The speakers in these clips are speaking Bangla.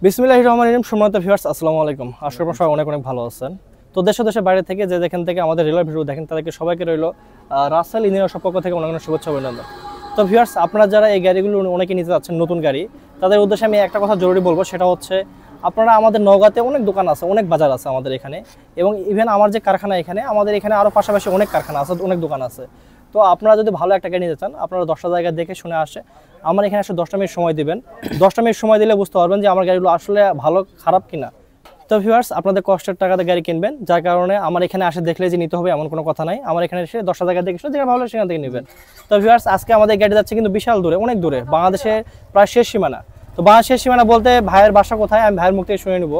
বিসমিল্লাহির রহমানির রহিম। সম্মানিত ভিউয়ার্স, আসসালামু আলাইকুম। আশা করি সবাই অনেক ভালো আছেন। তো দেশের বাইরে থেকে যেখান থেকে আমাদের রেগুলার ভিডিও দেখেন তাদেরকে সবাইকে রইল রাসেল ইঞ্জিনিয়ার পক্ষ থেকে অনেক শুভেচ্ছা অভিনন্দন। তো ভিউয়ার্স, আপনারা যারা এই গাড়িগুলো অনেকে নিতে যাচ্ছেন নতুন গাড়ি, তাদের উদ্দেশ্যে আমি একটা কথা জরুরি বলবো, সেটা হচ্ছে আপনারা আমাদের নওগাঁতে অনেক দোকান আছে, অনেক বাজার আছে আমাদের এখানে, এবং ইভেন আমার যে কারখানা এখানে, আমাদের এখানে আরও পাশাপাশি অনেক কারখানা আছে, অনেক দোকান আছে। তো আপনারা যদি ভালো একটা গাড়ি নিতে চান, আপনারা 10টা জায়গা দেখে শুনে আসে আমার এখানে আসলে 10টা মিনিট সময় দিবেন। 10টা মিনিট সময় দিলে বুঝতে পারবেন যে আমার গাড়িগুলো আসলে ভালো খারাপ কিনা। তো ভিউয়ার্স, আপনাদের কষ্টের টাকাতে গাড়ি কিনবেন, যার কারণে আমার এখানে আসে দেখলে যে নিতে হবে এমন কোনো কথা নাই। আমার এখানে এসে 10টা জায়গা দেখে যেটা ভালো সেখান থেকে নেবেন। তো ভিউয়ার্স, আজকে আমাদের গাড়ি যাচ্ছে কিন্তু বিশাল দূরে, অনেক দূরে, বাংলাদেশের প্রায় শেষ সীমানা। তো বাংলাদেশের সীমানা বলতে ভাইয়ের বাসা কোথায়, আমি ভাইয়ের মুখ থেকে শুনে নেব।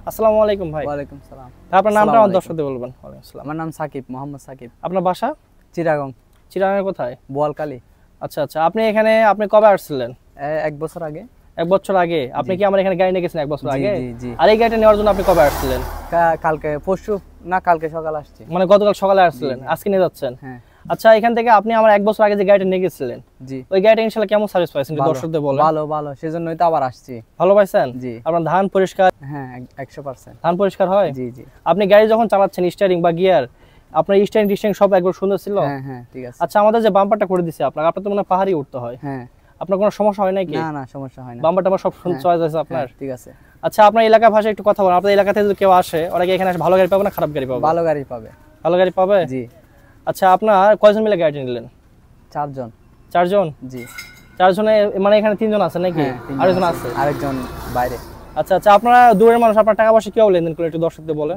আসসালামু আলাইকুম ভাই। ওয়ালাইকুম সালাম। আপনার নামটা আমার দর্শকদের বলবেন। ওয়ালাইকুম আসসালাম। আমার নাম সাকিব, মোহাম্মদ সাকিব। আপনার বাসা? চিটাগং। চিটাগংয়ের কোথায়? বোয়ালখালী। আচ্ছা আচ্ছা, আপনি কবে আসছিলেন? 1 বছর আগে। 1 বছর আগে? আপনি কি আমার এখানে গাড়ি নিয়ে গেছেন 1 বছর আগে? জি জি। আর এই গাড়িটা নেওয়ার জন্য আপনি কবে আসছিলেন? কালকে সকালে আসছি। মানে গতকাল সকালে আসছিলেন, আজকে নিয়ে যাচ্ছেন? হ্যাঁ। আচ্ছা, এখান থেকে আপনি আমার 1 বছর আগে যে গাড়িটা নিয়ে গেছিলেন, জি, ওই গাড়িটা ইনশাআল্লাহ কেমন সার্ভিস পাইছেন দর্শকদের বলেন। ভালো, সেজন্যই তো আবার আসছি। ভালো পাইছেন? জি। আপনার ধান পরিষ্কার? হ্যাঁ, 100%। ধান পরিষ্কার হয়? জি জি। আপনি গাড়ি যখন চালাচ্ছেন, স্টিয়ারিং বা গিয়ার, আপনার স্টিয়ারিং সব একবার সুন্দর ছিল? হ্যাঁ, ঠিক আছে। আচ্ছা, আমাদের যে বাম্পারটা করে দিছে আপনার তো মনে হয় পাহাড়ি উঠতে হয়। হ্যাঁ। আপনার কোনো সমস্যা হয় নাকি? না, সমস্যা হয় না। বাম্পারটা সব চয়েস আছে আপনার? ঠিক আছে। আচ্ছা, আপনার এলাকা ভাষায় একটু কথা বলেন। আপনার এলাকা থেকে যদি কেউ আসে, ওরা কি এখানে ভালো গাড়ি পাবে না খারাপ গাড়ি পাবে? ভালো গাড়ি পাবে। ভালো গাড়ি পাবে? জি। আচ্ছা, আপনার কয়জন মিলে গাড়িটা নিলেন? 4 জন। 4 জন? জি। 4 জনে মানে এখানে 3 জন আছে নাকি? আরেকজন আছে? আরেকজন বাইরে। আচ্ছা আচ্ছা, আপনারা দূরের মানুষ, আপনার টাকা পয়সা কিভাবে লেনদেন করে একটু দর্শকদের বলে?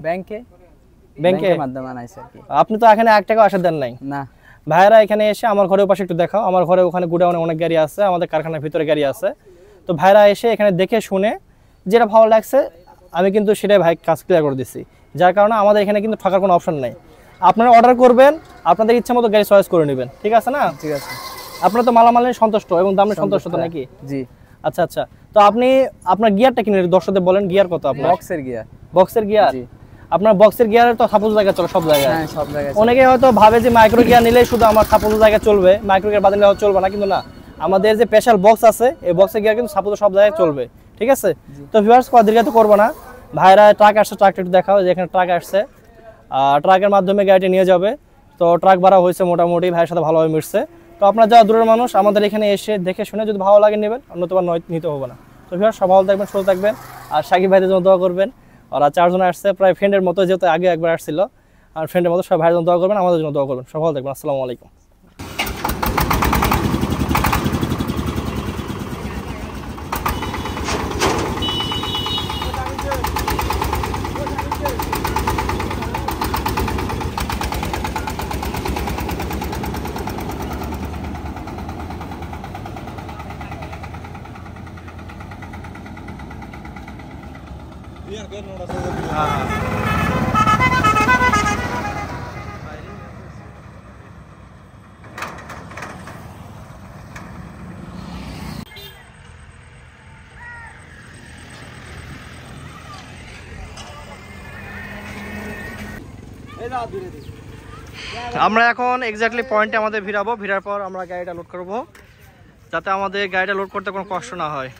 ব্যাংকের মাধ্যমে আনাইছে আর কি। আপনি তো এখানে 1 টাকা আসা দেন নাই? না। ভাইরা এখানে এসে আমার ঘরের পাশে একটু দেখাও। আমার ঘরে ওখানে গোডাউনে অনেক গাড়ি আছে, আমাদের কারখানার ভিতরে গাড়ি আছে। তো ভাইরা এসে এখানে দেখে শুনে যেটা ভালো লাগছে আমি কিন্তু সেটাই ভাই কাজ ক্লিয়ার করে দিচ্ছি, যার কারণে আমাদের এখানে কিন্তু ঠকার কোনো অপশন নাই। আপনারা অর্ডার করবেন, আপনাদের ইচ্ছা মতো গাড়ি চয়েস করে নেবেন, ঠিক আছে না? ঠিক আছে। আপনারা তো মালামালের সন্তুষ্ট এবং দামে সন্তুষ্ট তো নাকি? জি। আচ্ছা আচ্ছা, তো আপনি আপনার গিয়ারটা কিনে দর্শকদের বলেন, গিয়ার কত আপনার? বক্সের গিয়ার। বক্সের গিয়ার? জি। আপনার বক্সের গিয়ারের তো সাপোজ জায়গা চলে সব জায়গায়? হ্যাঁ, সব জায়গায়। অনেকে হয়তো ভাবে যে মাইক্রো গিয়ার নিলেই শুধু আমার সাপোজ জায়গায় চলবে, মাইক্রো গিয়ার বাদ দিলে চলবে না, কিন্তু না, আমাদের যে স্পেশাল বক্স আছে এই বক্সের গিয়ার কিন্তু সাপোজ সব জায়গায় চলবে, ঠিক আছে? তো ভিউয়ার্স, দীর্ঘায়িত করবো না, ভাইরা ট্রাক আসছে, ট্রাকটা একটু দেখাও যে এখানে ট্রাক আসছে, ট্রাকের মাধ্যমে গাড়িটা নিয়ে যাবে। তো ট্রাক ভাড়া হয়েছে মোটামুটি, ভাইয়ের সাথে ভালোভাবে মিশছে। তো আপনারা যারা দূরের মানুষ, আমাদের এখানে এসে দেখে শুনে যদি ভালো লাগে নেবেন, অন্যতম নিতে হবে না। তো ভিউয়ার্স, সব ভালো থাকবেন, সুস্থ থাকবেন, আর সাকিব ভাইদের জন্য দোয়া করবেন। ওরা 4 জন আসছে, প্রায় ফ্রেন্ডের মতো, যেহেতু আগে একবার আসছিল, আর ফ্রেন্ডের মতো সব ভাইয়ের জন্য দোয়া করবেন, আমাদের জন্য দোয়া করবেন। সব ভালো থাকবেন। আসসালামু আলাইকুম। আমরা এখন এক্স্যাক্টলি পয়েন্টে আমাদের ভিড়ার পর আমরা গাড়িটা লোড করব, যাতে আমাদের গাড়িটা লোড করতে কোনো কষ্ট না হয়।